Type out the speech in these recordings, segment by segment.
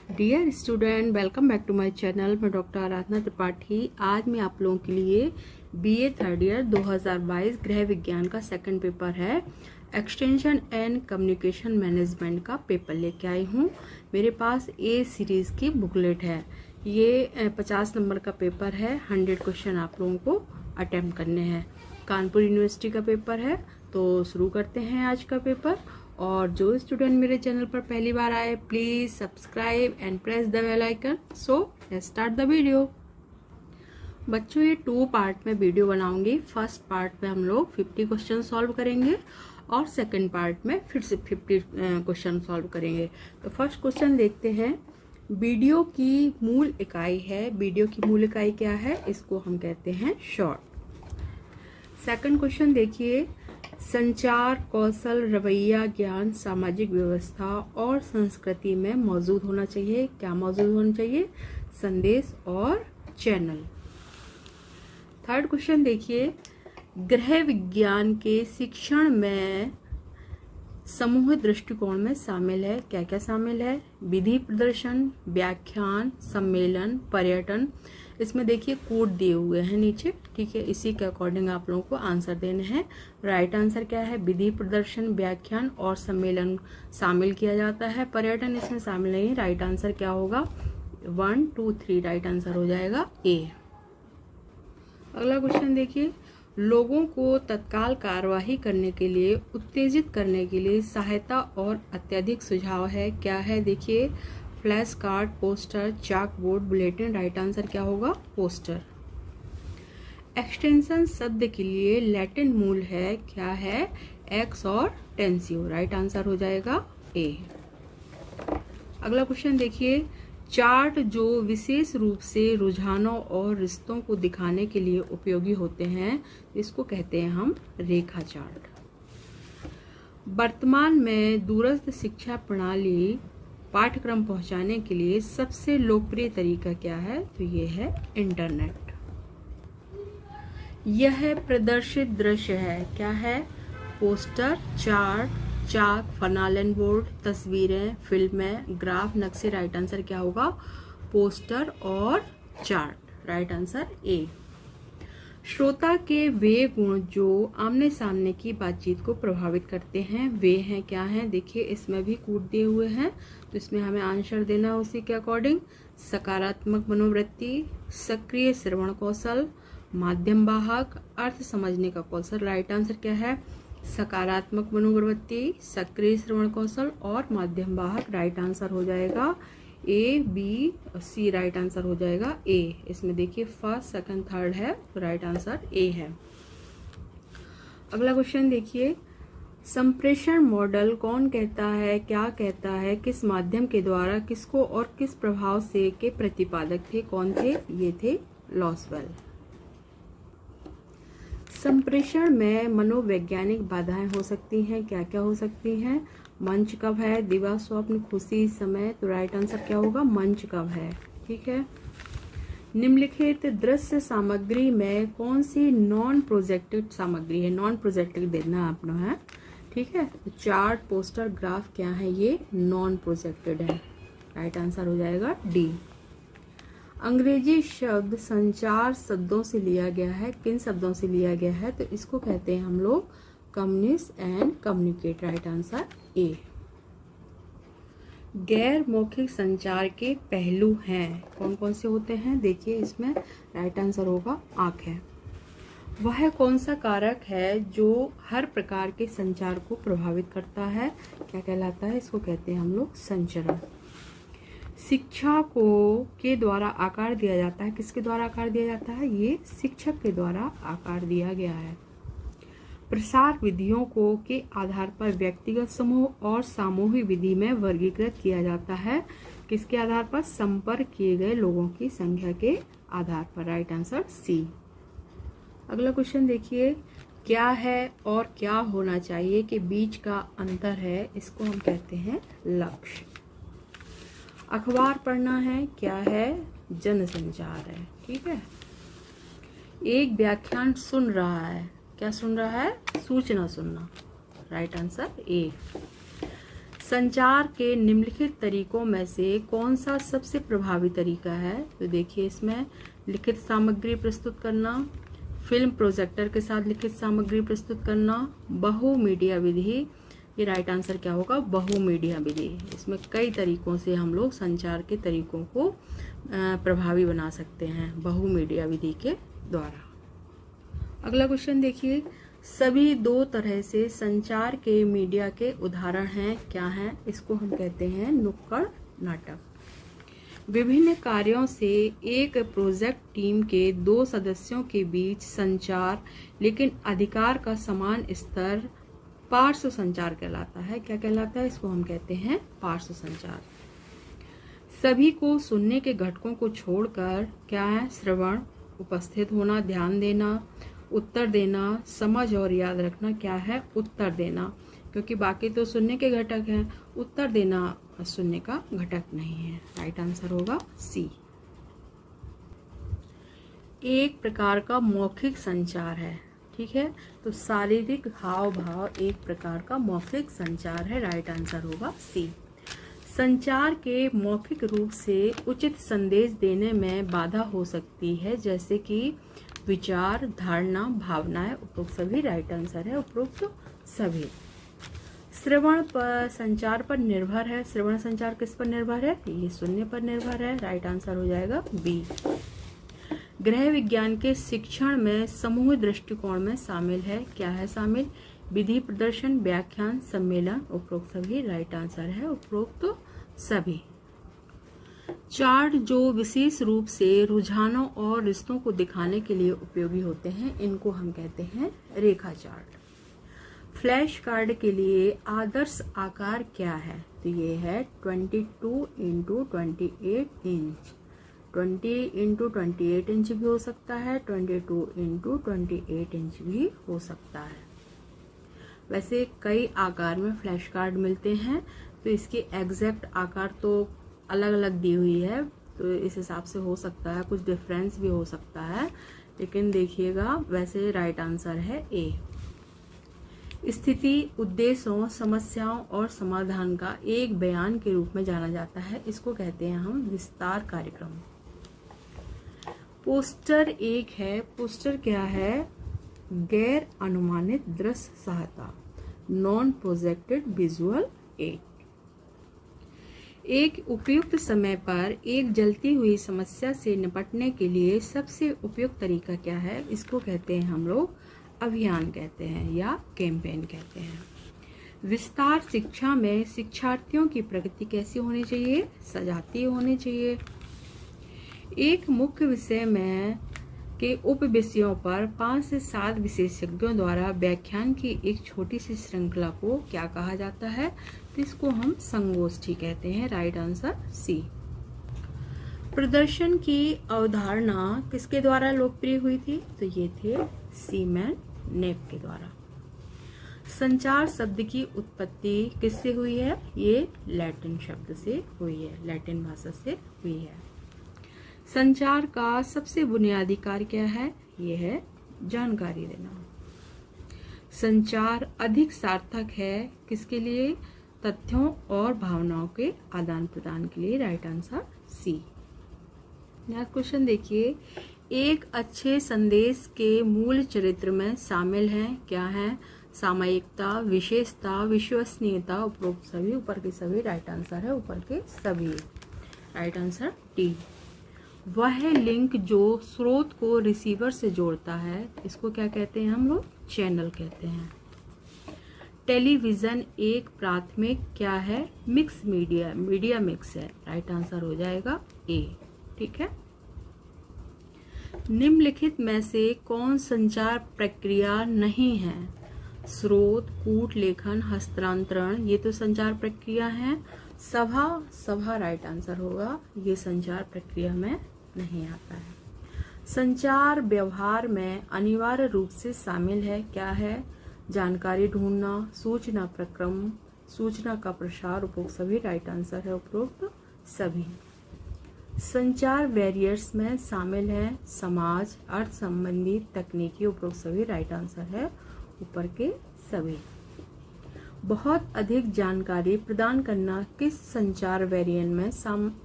Dear student, welcome back to my channel. मैं doctor Aradhana Tripathi. आज मैं आप लोगों के लिए बीए थर्ड ईयर 2022 गृह विज्ञान का सेकंड पेपर है, एक्सटेंशन एंड कम्युनिकेशन मैनेजमेंट का पेपर लेके आई हूँ। मेरे पास ए सीरीज़ की बुकलेट है। ये 50 नंबर का पेपर है। 100 क्वेश्चन आप लोगों को अटेम्प्ट करने हैं। कानपुर यूनिवर्सिटी का पेपर है। तो शुरू करते हैं आज का पेपर। और जो स्टूडेंट मेरे चैनल पर पहली बार आए, please subscribe and press the bell icon. So let's start the video. बच्चों, ये 2 पार्ट में वीडियो बनाऊंगी। फर्स्ट पार्ट में हम लोग 50 क्वेश्चन सॉल्व करेंगे और सेकंड पार्ट में फिर से 50 क्वेश्चन सॉल्व करेंगे। तो फर्स्ट क्वेश्चन देखते हैं। वीडियो की मूल इकाई है। वीडियो की मूल इकाई क्या है? इसको हम कहते हैं शॉर्ट। सेकंड क्वेश्चन देखिए। संचार कौशल, रवैया, ज्ञान, सामाजिक व्यवस्था और संस्कृति में मौजूद होना चाहिए। क्या मौजूद होना चाहिए? संदेश और चैनल। थर्ड क्वेश्चन देखिए। गृह विज्ञान के शिक्षण में समूह दृष्टिकोण में शामिल है। क्या क्या शामिल है? विधि प्रदर्शन, व्याख्यान, सम्मेलन, पर्यटन। इसमें देखिए कोड दिए हुए हैं नीचे, ठीक है। इसी के अकॉर्डिंग आप लोगों को आंसर देने हैं। राइट आंसर क्या है? विधि प्रदर्शन, व्याख्यान और सम्मेलन शामिल किया जाता है। पर्यटन इसमें शामिल नहीं है। राइट आंसर क्या होगा? 1, 2, 3 राइट आंसर हो जाएगा ए। अगला क्वेश्चन देखिए। लोगों को तत्काल कार्यवाही करने के लिए उत्तेजित करने के लिए सहायता और अत्यधिक सुझाव है। क्या है? देखिए, फ्लैश कार्ड, पोस्टर, चाक बोर्ड, बुलेटिन। राइट आंसर क्या होगा? पोस्टर। एक्सटेंशन शब्द के लिए लैटिन मूल है। क्या है? एक्स और टेंसियो। राइट आंसर हो जाएगा ए। अगला क्वेश्चन देखिए। चार्ट जो विशेष रूप से रुझानों और रिश्तों को दिखाने के लिए उपयोगी होते हैं, इसको कहते हैं हम रेखा चार्ट। वर्तमान में दूरस्थ शिक्षा प्रणाली पाठ्यक्रम पहुंचाने के लिए सबसे लोकप्रिय तरीका क्या है? तो ये है इंटरनेट। यह प्रदर्शित दृश्य है। क्या है? पोस्टर, चार्ट, चाक, फनालन बोर्ड, तस्वीरें, फिल्में, ग्राफ, नक्शे। राइट आंसर क्या होगा? पोस्टर और चार्ट। Right answer A. श्रोता के वे गुण जो आमने सामने की बातचीत को प्रभावित करते हैं, वे हैं। क्या हैं? देखिए, इसमें भी कूट दिए हुए हैं, तो इसमें हमें आंसर देना है उसी के अकॉर्डिंग। सकारात्मक मनोवृत्ति, सक्रिय श्रवण कौशल, माध्यम वाहक, अर्थ समझने का कौशल। राइट आंसर क्या है? सकारात्मक मनोवृत्ति, सक्रिय श्रवण कौशल और माध्यम वाहक। राइट आंसर हो जाएगा ए, बी, सी। राइट आंसर हो जाएगा ए। इसमें देखिए फर्स्ट, सेकंड, थर्ड है, तो राइट आंसर ए है। अगला क्वेश्चन देखिए। संप्रेषण मॉडल कौन कहता है? क्या कहता है? किस माध्यम के द्वारा किसको और किस प्रभाव से के प्रतिपादक थे? कौन थे? ये थे लॉसवेल। संप्रेषण में मनोवैज्ञानिक बाधाएं हो सकती हैं। क्या क्या हो सकती हैं? मंच कब है? दिवा, स्वप्न, खुशी, समय। तो राइट आंसर क्या होगा? मंच कब है, ठीक है। निम्नलिखित दृश्य सामग्री में कौन सी नॉन प्रोजेक्टेड सामग्री है? नॉन प्रोजेक्टेड देना आपने है, ठीक है। तो चार्ट, पोस्टर, ग्राफ क्या है? ये नॉन प्रोजेक्टेड है। राइट आंसर हो जाएगा डी। अंग्रेजी शब्द संचार शब्दों से लिया गया है। किन शब्दों से लिया गया है? तो इसको कहते हैं हम लोग communist and communicate. Right answer A. गैर मौखिक संचार के पहलू हैं। कौन कौन से होते हैं? देखिए, इसमें राइट आंसर होगा आँख है। वह कौन सा कारक है जो हर प्रकार के संचार को प्रभावित करता है? क्या कहलाता है? इसको कहते हैं हम लोग संचरण। शिक्षा को के द्वारा आकार दिया जाता है। किसके द्वारा आकार दिया जाता है? ये शिक्षक के द्वारा आकार दिया गया है। प्रसार विधियों को के आधार पर व्यक्तिगत समूह और सामूहिक विधि में वर्गीकृत किया जाता है। किसके आधार पर? संपर्क किए गए लोगों की संख्या के आधार पर। Right answer C. अगला क्वेश्चन देखिए। क्या है और क्या होना चाहिए के बीच का अंतर है, इसको हम कहते हैं लक्ष्य। अखबार पढ़ना है। क्या है? जनसंचार है, ठीक है। एक व्याख्यान सुन रहा है। क्या सुन रहा है? सूचना सुनना। Right answer A. संचार के निम्नलिखित तरीकों में से कौन सा सबसे प्रभावी तरीका है? तो देखिए इसमें लिखित सामग्री प्रस्तुत करना, फिल्म प्रोजेक्टर के साथ लिखित सामग्री प्रस्तुत करना, बहुमीडिया विधि। ये राइट आंसर क्या होगा? बहुमीडिया विधि। इसमें कई तरीकों से हम लोग संचार के तरीकों को प्रभावी बना सकते हैं बहुमीडिया विधि के द्वारा। अगला क्वेश्चन देखिए, सभी दो तरह से संचार के मीडिया के उदाहरण हैं, क्या हैं? इसको हम कहते हैं नुक्कड़ नाटक। विभिन्न कार्यों से एक प्रोजेक्ट टीम के दो सदस्यों के बीच संचार, लेकिन अधिकार का समान स्तर पार्श्व संचार कहलाता है। क्या कहलाता है? इसको हम कहते हैं पार्श्व संचार। सभी को सुनने के घटकों को छोड़कर क्या है? श्रवण, उपस्थित होना, ध्यान देना, उत्तर देना, समझ और याद रखना क्या है? उत्तर देना, क्योंकि बाकी तो सुनने के घटक हैं, उत्तर देना सुनने का घटक नहीं है। राइट आंसर होगा सी। एक प्रकार का मौखिक संचार है, ठीक है, तो शारीरिक हाव भाव एक प्रकार का मौखिक संचार है। राइट आंसर होगा सी। संचार के मौखिक रूप से उचित संदेश देने में बाधा हो सकती है, जैसे कि विचार, धारणा, भावनाएं। उपरोक्त सभी राइट आंसर है, उपरोक्त सभी। श्रवण पर संचार पर निर्भर है। श्रवण संचार किस पर निर्भर है? ये सुनने पर निर्भर है। राइट आंसर हो जाएगा बी। गृह विज्ञान के शिक्षण में समूह दृष्टिकोण में शामिल है, क्या है शामिल? विधि प्रदर्शन, व्याख्यान, सम्मेलन। उपरोक्त सभी राइट आंसर है, उपरोक्त सभी। चार्ट जो विशेष रूप से रुझानों और रिश्तों को दिखाने के लिए उपयोगी होते हैं, इनको हम कहते हैं रेखा चार्ट। फ्लैश कार्ड के लिए आदर्श आकार क्या है? तो ये है 22 × 28 इंच। 20 × 28 इंच भी हो सकता है, 22 × 28 इंच भी हो सकता है। वैसे कई आकार में फ्लैश कार्ड मिलते हैं, तो इसके एग्जैक्ट आकार तो अलग अलग दी हुई है, तो इस हिसाब से हो सकता है, कुछ डिफरेंस भी हो सकता है, लेकिन देखिएगा वैसे राइट आंसर है ए। स्थिति, उद्देश्यों, समस्याओं और समाधान का एक बयान के रूप में जाना जाता है, इसको कहते हैं हम विस्तार कार्यक्रम। पोस्टर एक है। पोस्टर क्या है? गैर अनुमानित दृश्य सहायता, नॉन प्रोजेक्टेड विजुअल एड। एक उपयुक्त समय पर एक जलती हुई समस्या से निपटने के लिए सबसे उपयुक्त तरीका क्या है? इसको कहते हैं हम लोग अभियान कहते हैं या कैंपेन कहते हैं। विस्तार शिक्षा में शिक्षार्थियों की प्रगति कैसी होनी चाहिए? सजाती होनी चाहिए। एक मुख्य विषय में के उप विषयों पर 5 से 7 विशेषज्ञों द्वारा व्याख्यान की एक छोटी सी श्रृंखला को क्या कहा जाता है? तो इसको हम संगोष्ठी कहते हैं। Right answer C. प्रदर्शन की अवधारणा किसके द्वारा लोकप्रिय हुई थी? तो ये थे सीमैन नेप के द्वारा। संचार शब्द की उत्पत्ति किससे हुई है? ये लैटिन शब्द से हुई है, लैटिन भाषा से हुई है। संचार का सबसे बुनियादी कार्य क्या है? ये है जानकारी देना। संचार अधिक सार्थक है किसके लिए? तथ्यों और भावनाओं के आदान प्रदान के लिए। Right answer C. Next question देखिए, एक अच्छे संदेश के मूल चरित्र में शामिल हैं, क्या है? सामयिकता, विशेषता, विश्वसनीयता। उपरोक्त सभी, ऊपर के सभी राइट आंसर है, ऊपर के सभी। Right answer D. वह लिंक जो स्रोत को रिसीवर से जोड़ता है, इसको क्या कहते हैं हम लोग? चैनल कहते हैं। टेलीविजन एक प्राथमिक क्या है? मिक्स मीडिया, मीडिया मिक्स है। राइट आंसर हो जाएगा ए। ठीक है। निम्नलिखित में से कौन संचार प्रक्रिया नहीं है? स्रोत, कूट लेखन, हस्तांतरण, ये तो संचार प्रक्रिया है। सभा राइट आंसर होगा, ये संचार प्रक्रिया में नहीं आता है। संचार व्यवहार में अनिवार्य रूप से शामिल है, क्या है? जानकारी ढूंढना, सूचना प्रक्रम, सूचना का प्रसार। उपरोक्त सभी राइट आंसर है, उपरोक्त सभी। संचार बैरियर्स में शामिल है समाज, अर्थ संबंधी, तकनीकी। उपरोक्त सभी राइट आंसर है, ऊपर के सभी। बहुत अधिक जानकारी प्रदान करना किस संचार वेरिएंट में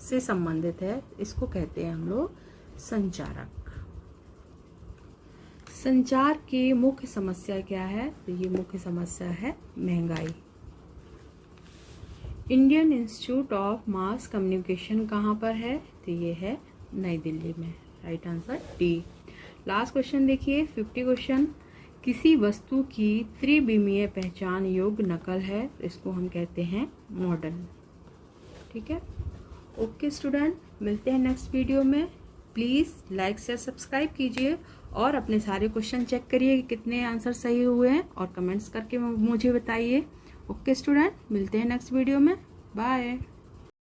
से संबंधित है? इसको कहते हैं हम लोग संचारक। संचार की मुख्य समस्या क्या है? तो ये मुख्य समस्या है महंगाई। Indian institute of mass communication कहाँ पर है? तो ये है नई दिल्ली में। Right answer D. Last question देखिए 50 क्वेश्चन। किसी वस्तु की त्रिविमीय पहचान योग्य नकल है, इसको हम कहते हैं मॉडल। ठीक है, ओके स्टूडेंट, मिलते हैं नेक्स्ट वीडियो में। प्लीज़ लाइक शेयर सब्सक्राइब कीजिए और अपने सारे क्वेश्चन चेक करिए कि कितने आंसर सही हुए हैं और कमेंट्स करके मुझे बताइए। ओके स्टूडेंट, मिलते हैं नेक्स्ट वीडियो में। बाय।